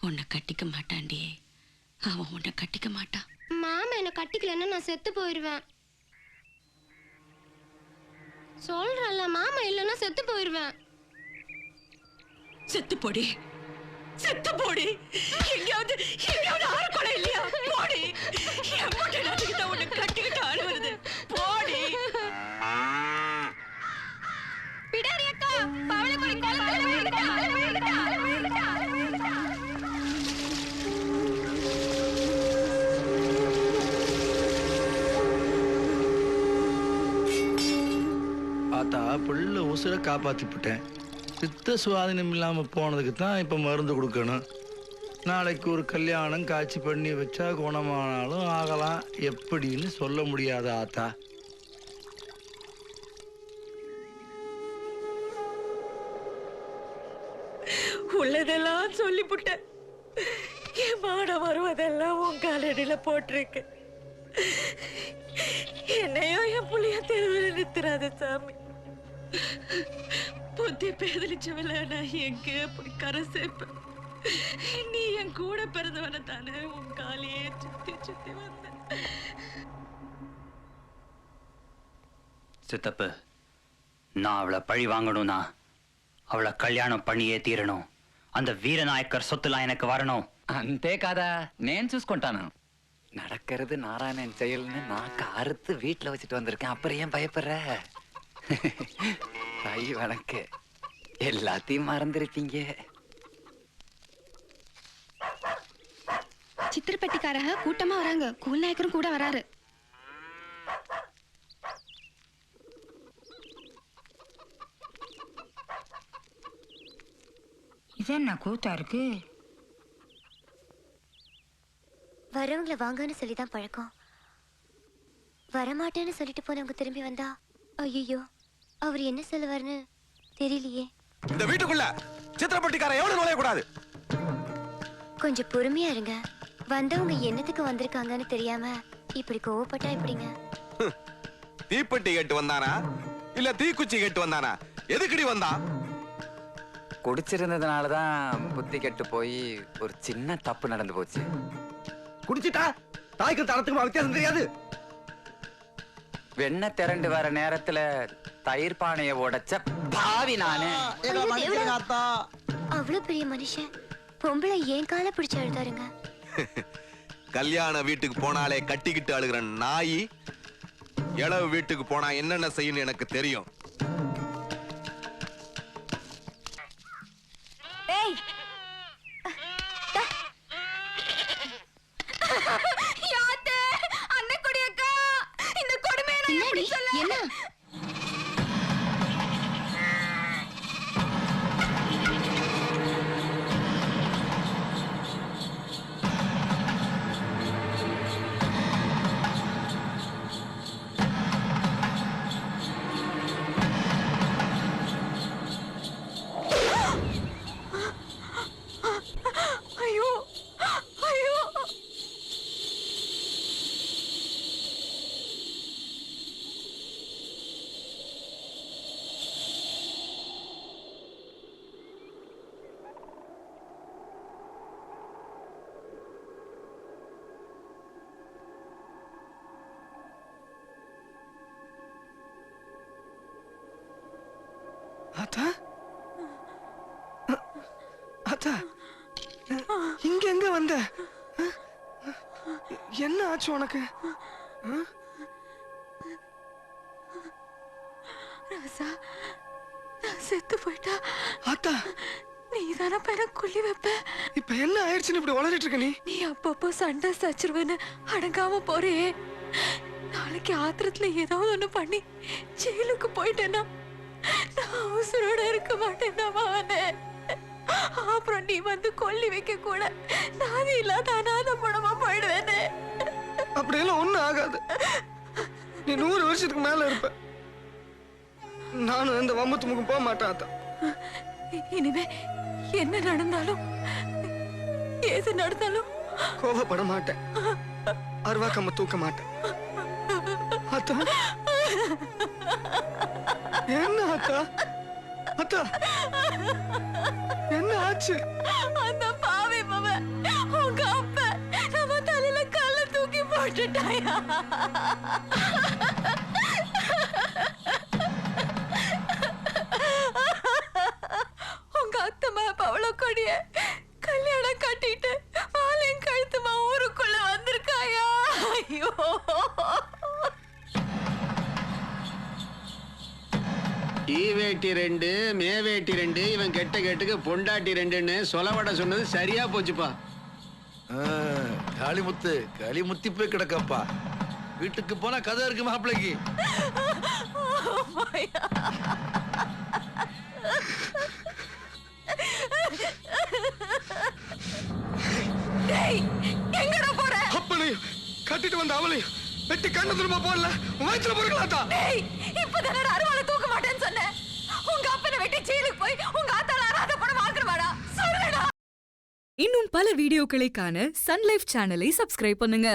உன்னை கட்டிக்க மாட்டான்டி. அவன் உன்னை கட்டிக்க மாட்டான். மாமா என்ன கட்டிக்கலன்னா நான் செத்து போயிருவேன். சொல்றல மாமா இல்லன்னா செத்து போயிருவேன். செத்து போடி, செத்து போடி. எங்கயாவது ஆறு கொலை இல்லையா? போடி. என் மூட்டை நாட்டுக்கிட்ட உன்னை கட்டிக்கிட்டு ஆடு வருது. போடி. பிடாரி அக்கா, பவளை கொடி கோலத்துல விழுந்துட்டா. ஆத்தா புள்ள உசுரை காப்பாத்தி விட்டேன். சித்த சுவாதீனம் இல்லாம போனதுக்கு தான் இப்ப மருந்து கொடுக்கணும். நாளைக்கு ஒரு கல்யாணம் காட்சி பண்ணி வச்சா குணமானாலும் ஆகலாம், எப்படின்னு சொல்ல முடியாத ஆத்தா. உள்ளதெல்லாம் சொல்லிவிட்டேன். என் மாடம் வருவதெல்லாம் உன் காலடியில போட்டிருக்கு. என்னையோ என் புள்ளிய தெருவில் நிறுத்துறாத சாமி. புத்தி பேதலிச்சவள நான் எங்க போய் கரை சேர்ப்பேன்? நீ என் கூட பிறந்தவன தானே உன் காலையே சுத்தி சுத்தி வந்த. சித்தப்பு, நான் அவளை பழி வாங்கணும்னா அவளை கல்யாணம் பண்ணியே తీరணும். அந்த வீரநாயக்கர் சொத்துலாம் எனக்கு வரணும். అంతే కాదా, నేను చూసుకుంటాను. நடக்கிறது நாராயணன் செயல்னு நான் அறுத்து வீட்டுல வச்சுட்டு வந்திருக்கேன். அப்புறம் ஏன் பயப்படுற? தாய் வணக்கு, எல்லாத்தையும் மறந்துருப்பீங்க. சித்திரப்பட்டிக்காரங்க கூட்டமா வராங்க. கூல்நாயக்கரும் கூட வராரு. இது என்ன கூத்தா இருக்கு? வரவங்களை வாங்கன்னு சொல்லிதான் பழக்கம். வரமாட்டேன்னு சொல்லிட்டு போனவங்க திரும்பி வந்தா ஐயோ அவர் என்ன சொல்லுவாருன்னு தெரியலையே. இந்த வீட்டுக்குள்ள சித்திரப்பட்டிக்கார எவ்வளவு நுழைய கூடாது. கொஞ்சம் பொறுமையா இருங்க. வந்தவங்க என்னத்துக்கு வந்திருக்காங்கன்னு தெரியாம இப்படி கோவப்பட்டா எப்படிங்க? தீப்பெட்டி கேட்டு வந்தானா இல்ல தீக்குச்சி கேட்டு வந்தானா? எதுக்குடி வந்தா? குடிச்சிருந்ததுனாலதான் புத்தி கெட்டு போய் ஒரு சின்ன தப்பு நடந்து போச்சு. குடிச்சிட்டா தாய்க்கு தரத்துக்கு வித்தியாசம் தெரியாது. வெண்ணெய் திரண்டு வர நேரத்துல தயிர் பானைய உடைச்ச பாவி நானு. அவ்வளவு பெரிய மனுஷன் பொம்பளை ஏன் கால பிடிச்சு அழுதாருங்க. கல்யாண வீட்டுக்கு போனாலே கட்டிக்கிட்டு அழுகிற நாய் இளவு வீட்டுக்கு போனா என்னென்ன செய்யணும் எனக்கு தெரியும். என்ன அத்தா, அத்தா, இங்க எங்க வந்த? என்ன ஆச்சு உனக்கு? ராசா, நான் செத்து போயிட்டா. அத்தா, நீதான பேர கொல்லி வைப்ப. இப்ப என்ன ஆயிடுச்சுன்னு இப்படி வளரிட்டு இருக்க? நீ அப்பப்போ சண்டை சச்சிருவேன்னு அடங்காம போறே. நாளைக்கு ஆத்திரத்துல ஏதாவது ஒண்ணு பண்ணி ஜெயிலுக்கு போயிட்டேன்னா நான் உசுரோட இருக்க மாட்டேன்னா மகனே. அப்புறம் நீ வந்து கொல்லி வைக்க கூட நான் இல்லாத அநாத பணமா போயிடுவேனே. அப்படியெல்லாம் ஒண்ணும் ஆகாது. நீ 100 வருஷத்துக்கு மேல இருப்ப. நானும் இந்த வம்பத்து முகம் போக மாட்டேன் அத்தா. இனிமே என்ன நடந்தாலும் ஏது நடந்தாலும் கோபப்பட மாட்டேன். அருவாக்கம்ம தூக்க மாட்டேன் அத்தா. என்ன அத்தா? அத்தா, என்ன ஆச்சு? அந்த பாவி மவன் போட்டுட்டாயா? உங்க அத்தம்மா பவள கொடிய கல்யாணம் கட்டிட்டு ஆலயம் கழுத்துமா ஊருக்குள்ள வந்திருக்காயா? ஐயோ, வேட்டி 2 மேவேட்டி 2 இவன் கெட்ட கேட்டுக்கு பொண்டாட்டி 2ன்னு சொலவட சொன்னது சரியா போச்சுப்பா. களிமுத்தி போய் கிடக்கப்பா. வீட்டுக்கு போனா கதை இருக்கு மாப்பிள்ளைக்கு. எங்கடா போற? அப்பனே கட்டிட்டு வந்த அவளை வெட்டி கண்ணு திரும்ப போடல வயிற்றுல பொறுக்கலாத்தா. இப்பதானே அருவாளை தூக்க மாட்டேன்னு சொன்னேன். உங்க அப்பனை வெட்டி ஜெயிலுக்கு போய் உங்க ஆத்தால அராத பணம் வாங்குறவாடா சொல்லுடா. இன்னும் பல வீடியோக்களை காண சன் லைஃப் சேனலை சப்ஸ்கிரைப் பண்ணுங்க.